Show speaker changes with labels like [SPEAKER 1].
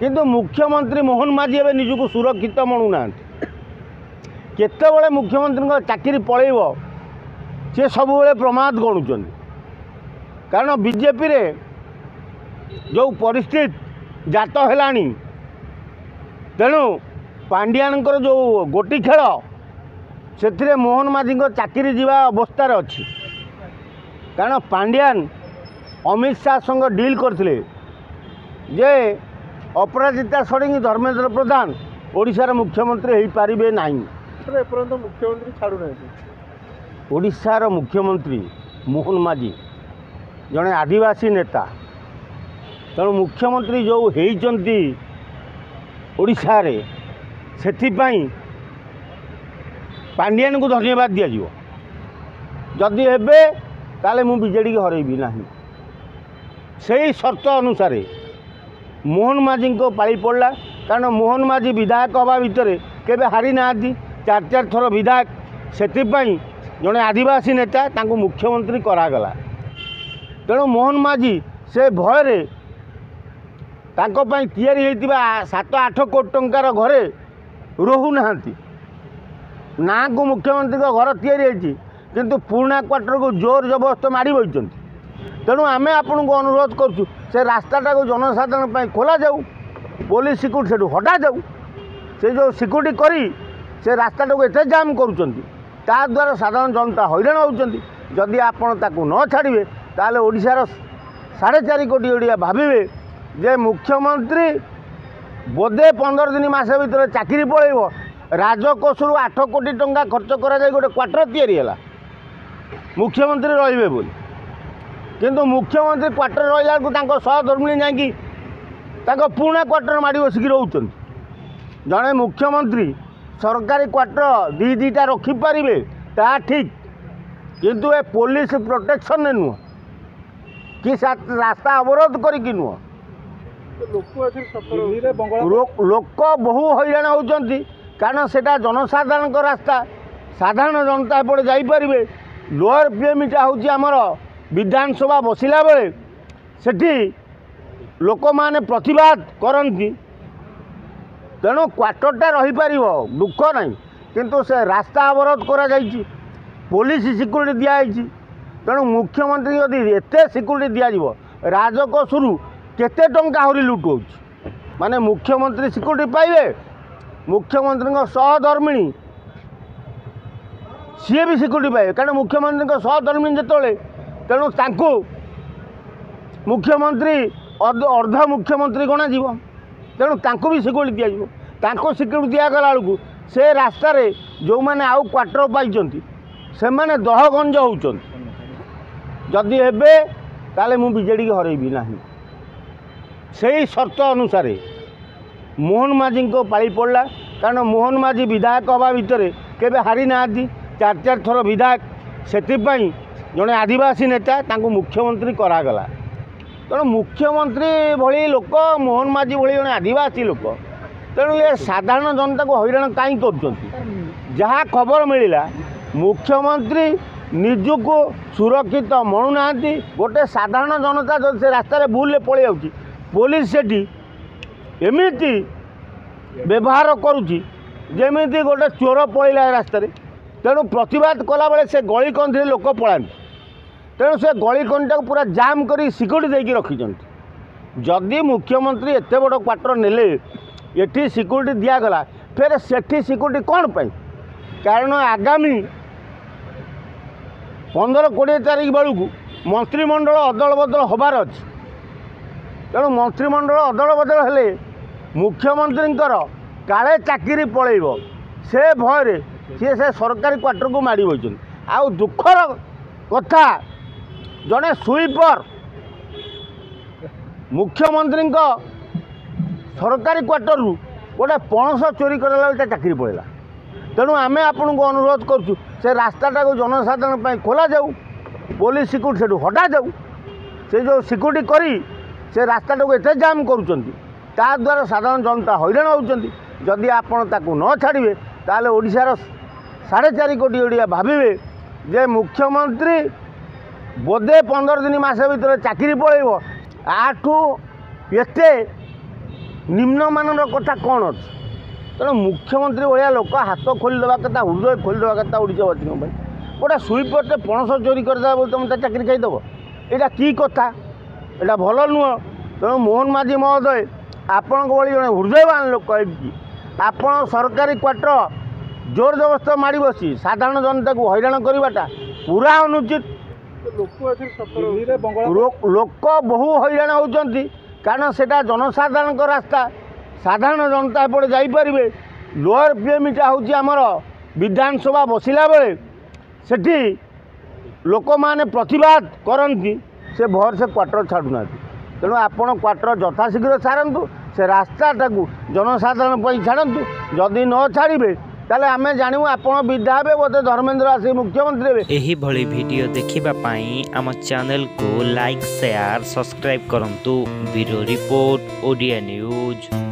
[SPEAKER 1] किंतु मुख्यमंत्री मोहन माझी एवं निजक सुरक्षित मणुना केतबले मुख्यमंत्री चाकरी पलैब सी सब प्रमाद गणुंट कारण बीजेपी रे जो परिस्थिति जात है तेणु पांड्यानकर जो गोटी खेल से मोहन माझी चाकरी जीवा अवस्था अच्छी कारण पांड्यान अमित शाह संग डील करते जे अपराजिता षडंगी धर्मेंद्र प्रधान ओडिशार मुख्यमंत्री हो पारे ना
[SPEAKER 2] मुख्यमंत्री छाड़ूना
[SPEAKER 1] ओडिशार मुख्यमंत्री मोहन माझी जड़े आदिवासी नेता तेणु मुख्यमंत्री जो होती ओडिशा रे सेथिपाई पांड्यान को धन्यवाद दिज्व जदि हेबे ताले मु बीजेडी की हरैबी ना से शर्त अनुसार मोहन माझी को पाली पड़ा कारण मोहन माझी विधायक हवा भितर केबे हारी ना चार चार थर विधायक सेथिपाई जड़े आदिवासी नेता तांको मुख्यमंत्री करागला तेणु मोहन माझी से भय तैयारी होता 7-8 कोटी टंकार घरे रोना ना को मुख्यमंत्री घर तैयारी किंतु पुराणा क्वार्टर को जोर जबरदस्त माड़ी बही तेणु आम आपन को अनुरोध करुँ से रास्ताटा को जनसाधारण खोल जाऊ पुलिस सिक्यूरीटी से हटा जाऊ से जो सिक्यूरीटी करी से रास्ताटा को एत जाम करा द्वारा साधारण जनता हैरान होती जदि आपड़ ताकू न छाड़े ताले ओडिशार 4.5 कोटी ओडिया भावे जे मुख्यमंत्री बोधे 15 दिन मास भर चाकरी पलैब राजकोषर 8 कोटी टंका खर्च करा गोटे क्वार्टर या मुख्यमंत्री रे बोली किंतु मुख्यमंत्री क्वार्टर रहा सहधर्मिणी जाकि पुराणा क्वार्टर माड़ी बसिक रोच जड़े मुख्यमंत्री सरकारी क्वार्टर दीटा रखिपारे ता ठीक किंतु ए पुलिस प्रोटेक्शन नुह कि रास्ता अवरोध करी नुह लोक बहु हैरान होती कारण से जनसाधारण रास्ता साधारण जनता एपटे जापरें लोअर पीएमटा हूँ आमर विधानसभा बसिला बेले सेठी लोक माने प्रतिवाद करती तेणु क्वार्टरटा रहीपर दुख ना किंतु से रास्ता अवरोध करा पुलिस सिक्यूरीटी दिखाई तेणु मुख्यमंत्री यदि एत सिक्यूरीटी दिज्व राजकोषर केते टंका आहरी लुट हो माने मुख्यमंत्री सिक्यूरीटी पाइबे मुख्यमंत्री सहधर्मिणी सी भी सिक्यूरीटी पाइबे कारण मुख्यमंत्री सहधर्मिणी जिते तेणु तांको मुख्यमंत्री अर्ध मुख्यमंत्री गणाजी तेणु तांको भी सिक्यूरीटी दिज्व तांको सिक्यूरीटी दिगला बेलू से रास्तार जो मैंने आउ क्वार्टर पाई से मैंने दहगंज होती जदि हेबे ताले मु बीजेडी की हरैबी ना से शर्त अनुसार मोहन माझी को पाली पड़ा कारण मोहन माझी विधायक हवा भितर केबे हारी ना 4-4 थर विधायक सेथिपाई जड़े आदिवासी नेता तांको मुख्यमंत्री करागला तेणु मुख्यमंत्री भली लोक मोहन माझी भली जड़े आदिवासी लोक तेणु ये साधारण जनता को हैरान कहीं कर खबर मिलला मुख्यमंत्री निजको सुरक्षित मणुना गोटे साधारण जनता जो से रास्तार भूल पलि जाऊँगी पुलिस सेठी एमती व्यवहार करुँची जमी गोटे चोर पलैला रास्तार तेणु प्रतिवाद कला बेले से गली कंधी लोक पलांती तेणु से गली कंठा पूरा जाम कर सिक्यूरीटी देकी रखिंट जदि मुख्यमंत्री एत बड़ क्वार्टर नेले ये सिक्यूरीटी दिगला फिर सेठी सिक्यूरीटी कौन पाई कारण आगामी 15-20 तारीख बेलू मंत्रिमंडल अदल बदल हबार अच्छी तेणु मंत्रिमंडल अदल बदल हेले मुख्यमंत्री काले चाकरी पलैब से भय सी से सरकारी क्वार्टर को माड़ी बही आउ दुखर कथा जड़े स्वीपर मुख्यमंत्री सरकारी क्वार्टर गोटे पणस चोरी कराला चाकरी पड़ेगा तेणु आम आपन को अनुरोध करुँ से रास्ताटा को जनसाधारण खोल जाऊ पुलिस सिक्यूरीटी से हटा जाऊ से जो सिक्यूरीटी करी से रास्ताटा को एत जाम करा द्वारा साधारण जनता हैरान होती जदि आपड़ ताकू न छाड़े ताले ओडिशार 4.5 कोटी ओडिया भावे जे मुख्यमंत्री बोधे 15 दिन मास भर चाकरी पलैब आठू एते ନିମ୍ନମାନର କଥା କ'ଣ ଅଛି? ତେଣୁ ମୁଖ୍ୟମନ୍ତ୍ରୀ ଭଳିଆ ଲୋକ ହାତ ଖୋଲିଦେବା କଥା, ହୃଦୟ ଖୋଲିଦେବା କଥା ଓଡ଼ିଶାବାସୀଙ୍କ ପାଇଁ। ଗୋଟେ ସୁଇପରଟେ ପଣସ ଚୋରି କରିଦେବା ବୋଲି ତୁମେ ତା ଚାକିରି ଖାଇଦେବ, ଏଇଟା କି କଥା? ଏଇଟା ଭଲ ନୁହଁ। ତେଣୁ ମୋହନ ମାଝୀ ମହୋଦୟ, ଆପଣଙ୍କ ଭଳି ଜଣେ ହୃଦୟବାନ ଲୋକ ହେଇକି ଆପଣ ସରକାରୀ କ୍ୱାର୍ଟର ଜୋର ଜବରଦସ୍ତ ମାଡ଼ି ବସି ସାଧାରଣ ଜନତାକୁ ହଇରାଣ କରିବାଟା ପୁରା ଅନୁଚିତ।
[SPEAKER 2] ଲୋକ ଏଥିରେ ସଫଳ ଦିଲ୍ଲୀରେ ବଙ୍ଗଳା
[SPEAKER 1] ଲୋକ ବହୁ ହଇରାଣ ହେଉଛନ୍ତି, କାରଣ ସେଇଟା ଜନସାଧାରଣଙ୍କ ରାସ୍ତା। ସାଧାରଣ ଜନତା ଏପଟେ ଯାଇପାରିବେ। ଲୋୟର ପିଏମ୍ଟା ହେଉଛି ଆମର ବିଧାନସଭା ବସିଲା ବେଳେ ସେଠି ଲୋକମାନେ ପ୍ରତିବାଦ କରନ୍ତି, ସେ ଭରସେ କ୍ୱାର୍ଟର ଛାଡ଼ୁନାହାନ୍ତି। ତେଣୁ ଆପଣ କ୍ୱାର୍ଟର ଯଥାଶୀଘ୍ର ଛାଡ଼ନ୍ତୁ, ସେ ରାସ୍ତାଟାକୁ ଜନସାଧାରଣ ପାଇଁ ଛାଡ଼ନ୍ତୁ। ଯଦି ନ ଛାଡ଼ିବେ ତାହେଲେ ଆମେ ଜାଣିବୁ ଆପଣ ବିଧା ହେବେ, ବୋଧେ ଧର୍ମେନ୍ଦ୍ର ଆସିକି ମୁଖ୍ୟମନ୍ତ୍ରୀ ହେବେ।
[SPEAKER 3] ଏହିଭଳି ଭିଡ଼ିଓ ଦେଖିବା ପାଇଁ ଆମ ଚ୍ୟାନେଲକୁ ଲାଇକ୍, ସେୟାର, ସବସ୍କ୍ରାଇବ୍ କରନ୍ତୁ। Bureau report, Odia news.